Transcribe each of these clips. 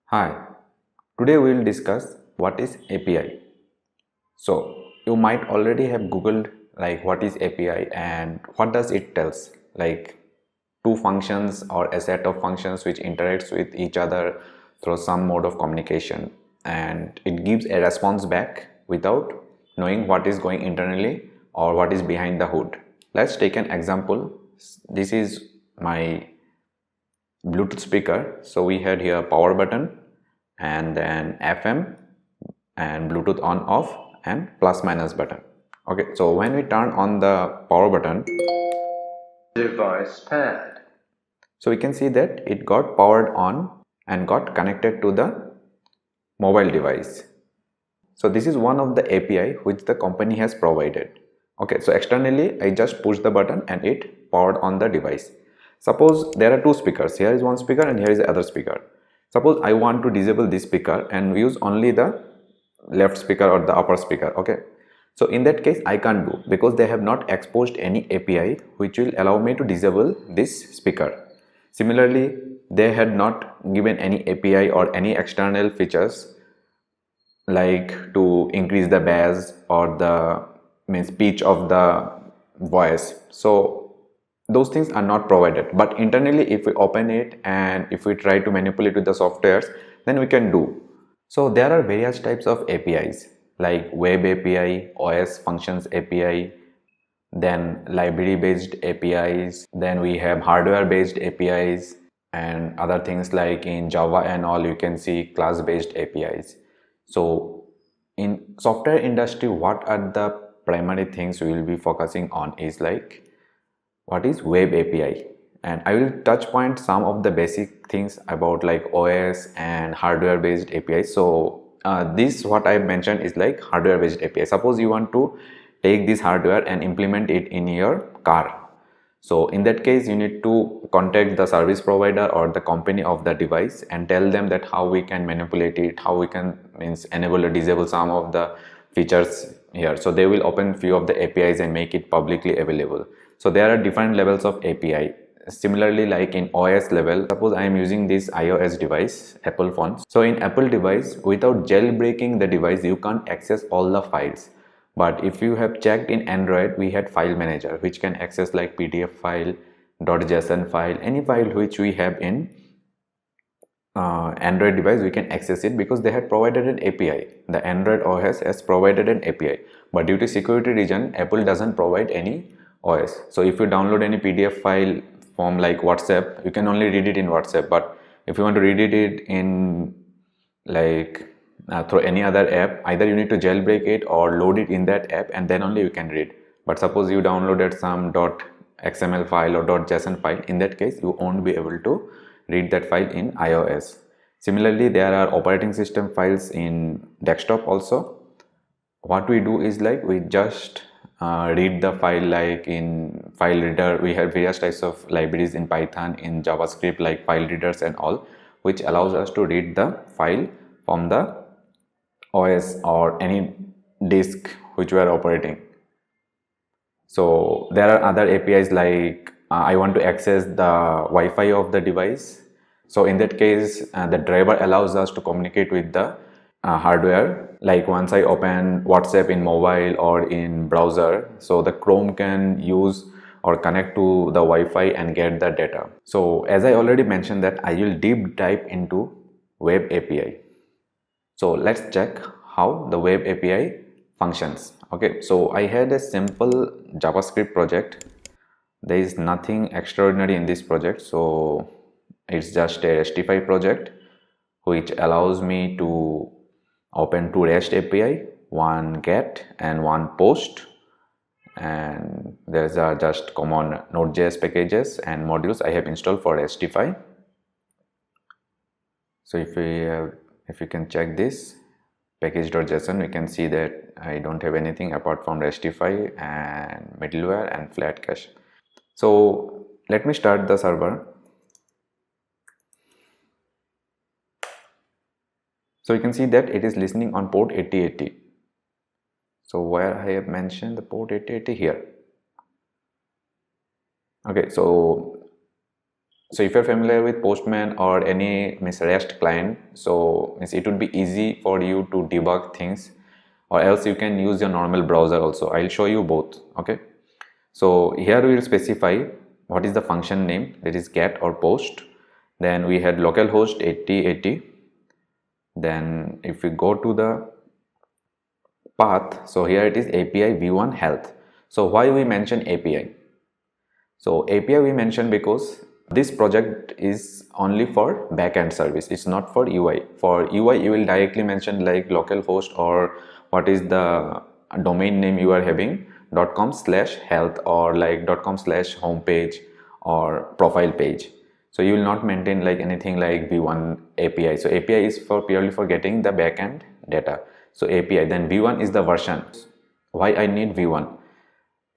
Hi, today we will discuss what is API. So you might already have googled like what is API and what does it tells, like two functions or a set of functions which interacts with each other through some mode of communication, and it gives a response back without knowing what is going internally or what is behind the hood. Let's take an example. This is my Bluetooth speaker. So we had here power button and then FM and Bluetooth on off and plus minus button. Okay, so when we turn on the power button, device paired. so we can see that it got powered on and got connected to the mobile device. So this is one of the API which the company has provided. Okay, so externally I just push the button and it powered on the device. Suppose there are two speakers, here is one speaker and here is the other speaker. Suppose I want to disable this speaker and use only the left speaker or the upper speaker. Okay, so in that case I can't do, because they have not exposed any API which will allow me to disable this speaker. Similarly, they had not given any API or any external features like to increase the bass or the pitch of the voice. So those things are not provided, but internally if we open it and if we try to manipulate with the softwares, then we can do. So there are various types of APIs like web API, OS functions API, then library based APIs, then we have hardware based APIs, and other things like in Java and all you can see class based APIs. So in software industry, what are the primary things we will be focusing on is like what is web API, and I will touch point some of the basic things about like OS and hardware based API. So this what I mentioned is like hardware based API. Suppose you want to take this hardware and implement it in your car. So in that case you need to contact the service provider or the company of the device and tell them that how we can manipulate it, how we can enable or disable some of the features here. So they will open few of the APIs and make it publicly available. So there are different levels of API. Similarly, like in OS level, suppose I am using this iOS device, Apple phones. So in Apple device, without jailbreaking the device, you can't access all the files. But if you have checked in Android, we had file manager which can access like PDF file, .json file, any file which we have in Android device, we can access it because they had provided an API. The Android OS has provided an API, but due to security reason, Apple doesn't provide any OS. So if you download any PDF file from like WhatsApp, you can only read it in WhatsApp. But if you want to read it in like through any other app, either you need to jailbreak it or load it in that app and then only you can read. But suppose you downloaded some .xml file or .json file, in that case you won't be able to read that file in iOS. Similarly, there are operating system files in desktop also. What we do is like we just read the file like in file reader. We have various types of libraries in Python, in JavaScript like file readers and all, which allows us to read the file from the OS or any disk which we are operating. So there are other APIs like I want to access the Wi-Fi of the device. So in that case, the driver allows us to communicate with the hardware. Like once I open WhatsApp in mobile or in browser, so the Chrome can use or connect to the Wi-Fi and get the data. So as I already mentioned that I will deep dive into web API. So let's check how the web API functions. Okay, so I had a simple JavaScript project. There is nothing extraordinary in this project, so it's just a RESTify project which allows me to open two REST API, one GET and one POST, and there's just common Node.js packages and modules I have installed for RESTify. So if you can check this package.json, we can see that I don't have anything apart from RESTify and middleware and flat cache. So let me start the server. So you can see that it is listening on port 8080. So where I have mentioned the port 8080 here. Okay, so So if you're familiar with Postman or any REST client, so it would be easy for you to debug things, or else you can use your normal browser also. I'll show you both. Okay, so here we will specify what is the function name, that is get or post. Then we had localhost 8080. Then if we go to the path, so here it is API v1 health. So why we mention API? So API we mentioned because this project is only for backend service, it's not for UI. For UI you will directly mention like localhost or what is the domain name you are having, .com/health or like .com/homepage or profile page. So you will not maintain like anything like v1 API. So API is for purely for getting the backend data. So API, then v1 is the version. Why I need v1?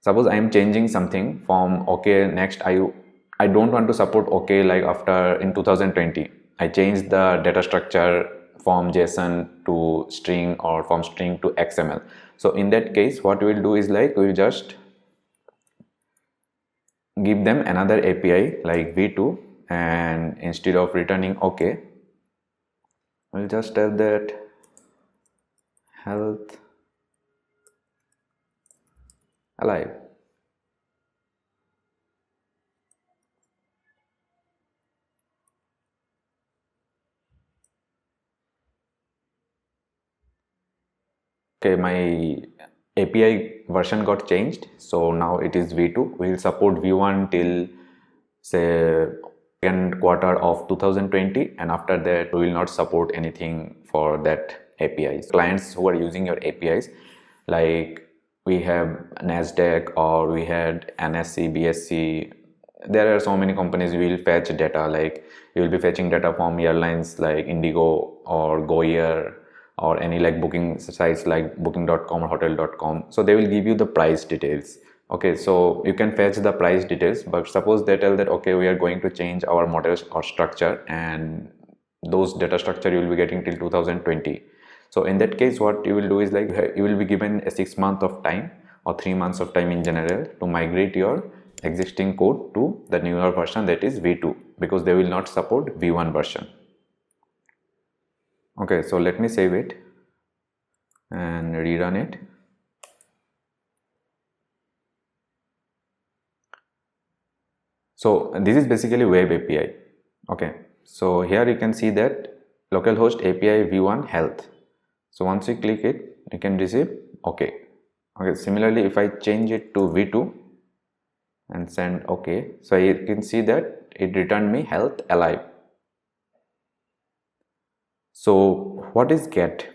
Suppose I am changing something from OK next, I don't want to support OK like after in 2020 I changed the data structure from JSON to string or from string to XML. So in that case what we will do is like we will just give them another API like v2, and instead of returning OK we'll just tell that health alive. Okay, my API version got changed, so now it is v2. We will support v1 till say second quarter of 2020, and after that we will not support anything for that APIs. Clients who are using your APIs, like we have NASDAQ or we had NSC, BSC, there are so many companies will fetch data, like you will be fetching data from airlines like Indigo or GoAir or any like booking sites like booking.com or hotel.com. So they will give you the price details. Okay, so you can fetch the price details, but suppose they tell that okay, we are going to change our models or structure, and those data structure you will be getting till 2020. So in that case what you will do is like you will be given a 6 month of time or 3 months of time in general to migrate your existing code to the newer version, that is v2, because they will not support v1 version. Okay, so let me save it and rerun it. So this is basically web API. Okay, so here you can see that localhost API v1 health. So once you click it, you can receive okay. Okay, similarly if I change it to v2 and send okay, so you can see that it returned me health alive. So what is get?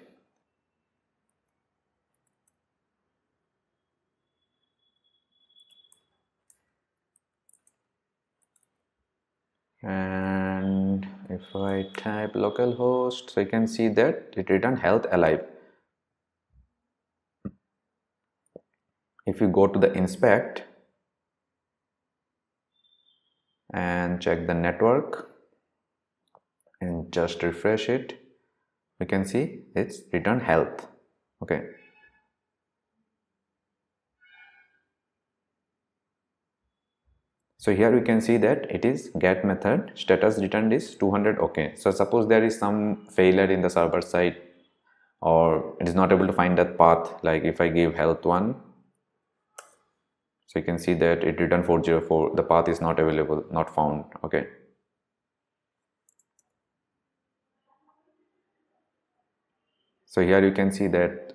And if I type localhost, so you can see that it returned health alive. If you go to the inspect and check the network and just refresh it, we can see it's returned health. Okay, so here we can see that it is get method status returned is 200. Okay, so suppose there is some failure in the server side or it is not able to find that path, like if I give health 1, so you can see that it returned 404, the path is not available, not found. Okay, so here you can see that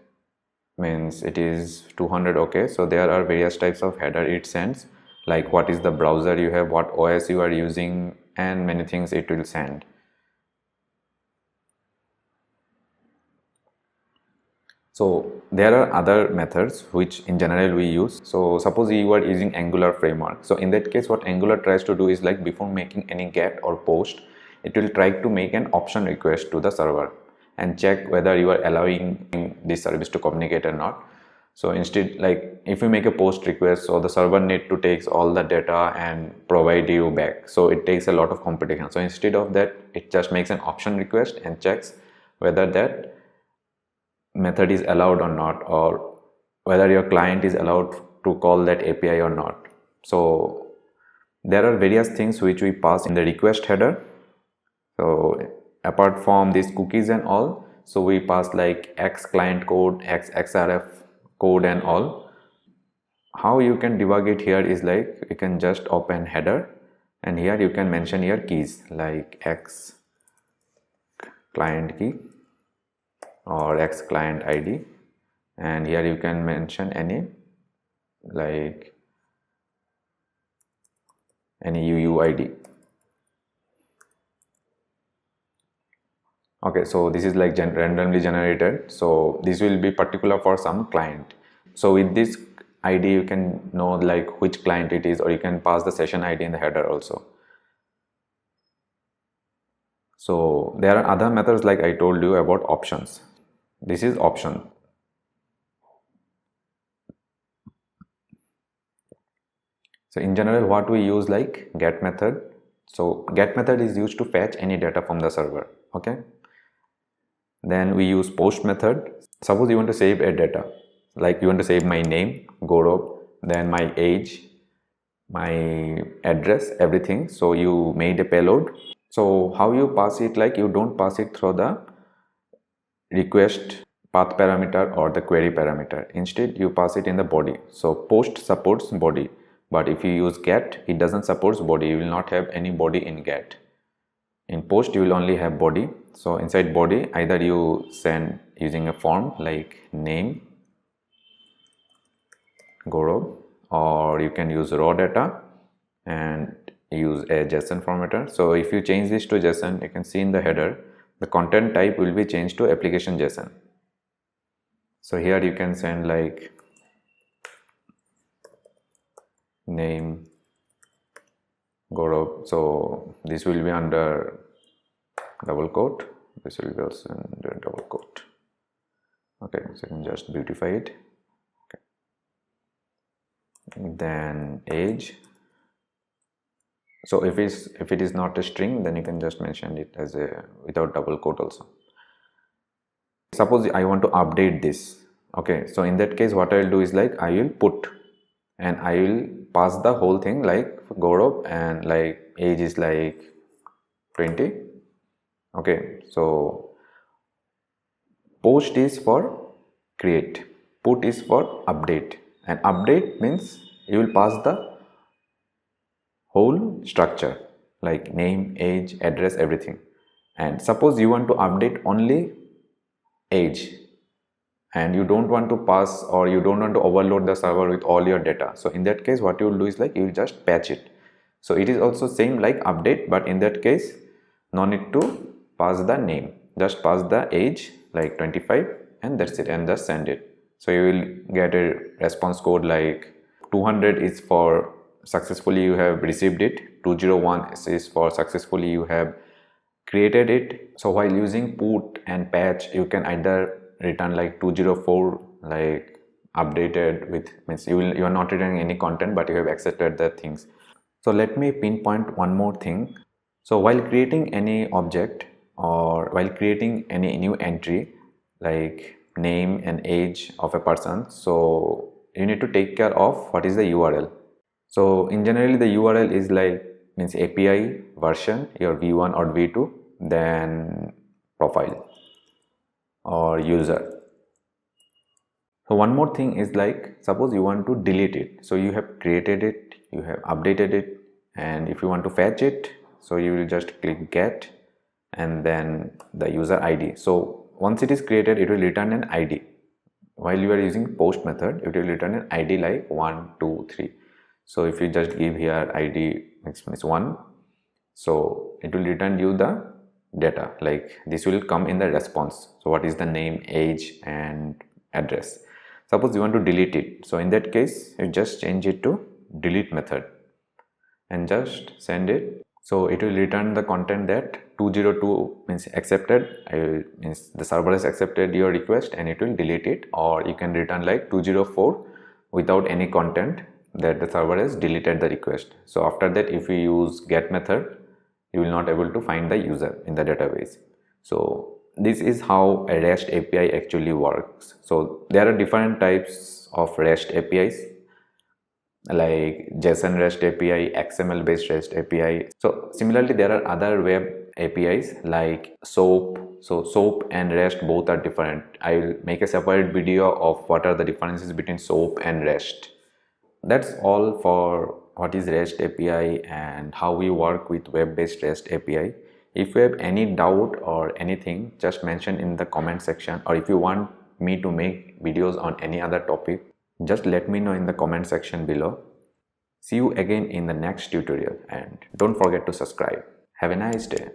means it is 200. Okay, so there are various types of header it sends, like what is the browser you have, what OS you are using, and many things it will send. So there are other methods which in general we use. So suppose you are using Angular framework. So in that case what Angular tries to do is like before making any get or post, it will try to make an option request to the server and check whether you are allowing this service to communicate or not. So instead, like if you make a post request, so the server need to takes all the data and provide you back. So it takes a lot of computation. So instead of that, it just makes an option request and checks whether that method is allowed or not, or whether your client is allowed to call that API or not. So There are various things which we pass in the request header. So apart from these cookies and all, so we pass like X client code, X XRF code and all. How you can debug it here is like you can just open header, and here you can mention your keys like X client key or X client ID, and here you can mention any UUID. Okay, so this is like randomly generated, so this will be particular for some client. So with this ID you can know like which client it is, or you can pass the session ID in the header also. So there are other methods like I told you about options. This is option. So in general what we use like get method. So get method is used to fetch any data from the server. Okay, then we use post method. Suppose you want to save a data, like you want to save my name Gaurav, then my age, my address, everything. So you made a payload. So how you pass it, like you don't pass it through the request path parameter or the query parameter. Instead you pass it in the body. So post supports body, but if you use get, it doesn't support body. You will not have any body in get. In post you will only have body. So inside body either you send using a form like name Gaurav, or you can use raw data and use a JSON formatter. So if you change this to JSON, you can see in the header the content type will be changed to application JSON. So here you can send like name Gaurav. So this will be under double quote, this will be also under double quote. Okay, so you can just beautify it. Okay. Then age. So if it is not a string, then you can just mention it as a without double quote also. Suppose I want to update this. Okay, so in that case what I will do is like I will put, and I will pass the whole thing like Gaurav, and like age is like 20. Okay, so post is for create, put is for update, and update means you will pass the whole structure like name, age, address, everything. And suppose you want to update only age, and you don't want to pass, or you don't want to overload the server with all your data. So in that case what you will do is like you will just patch it. So it is also same like update, but in that case no need to pass the name, just pass the age like 25, and that's it, and just send it. So you will get a response code like 200 is for successfully you have received it, 201 is for successfully you have created it. So while using put and patch, you can either return like 204 like updated with, means you are not returning any content, but you have accepted the things. So let me pinpoint one more thing. So while creating any object, or while creating any new entry like name and age of a person, so you need to take care of what is the URL. So in generally the URL is like means API version, your v1 or v2, then profile or user. So one more thing is like suppose you want to delete it. So you have created it, you have updated it, and if you want to fetch it, so you will just click get and then the user ID. So once it is created, it will return an ID. While you are using post method, it will return an ID like 1, 2, 3. So if you just give here ID means 1, so it will return you the data, like this will come in the response. So what is the name, age and address. Suppose you want to delete it, so in that case you just change it to delete method and just send it. So it will return the content that 202 means accepted, means the server has accepted your request, and it will delete it. Or you can return like 204 without any content, that the server has deleted the request. So after that, if you use get method, you will not able to find the user in the database. So this is how a REST API actually works. So there are different types of REST APIs. like JSON REST API, XML based REST API. So similarly, there are other web APIs like SOAP. So SOAP and REST both are different. I will make a separate video of what are the differences between SOAP and REST. That's all for what is REST API and how we work with web-based REST API. If you have any doubt or anything, just mention in the comment section, or if you want me to make videos on any other topic, just let me know in the comment section below. See you again in the next tutorial, and don't forget to subscribe. Have a nice day.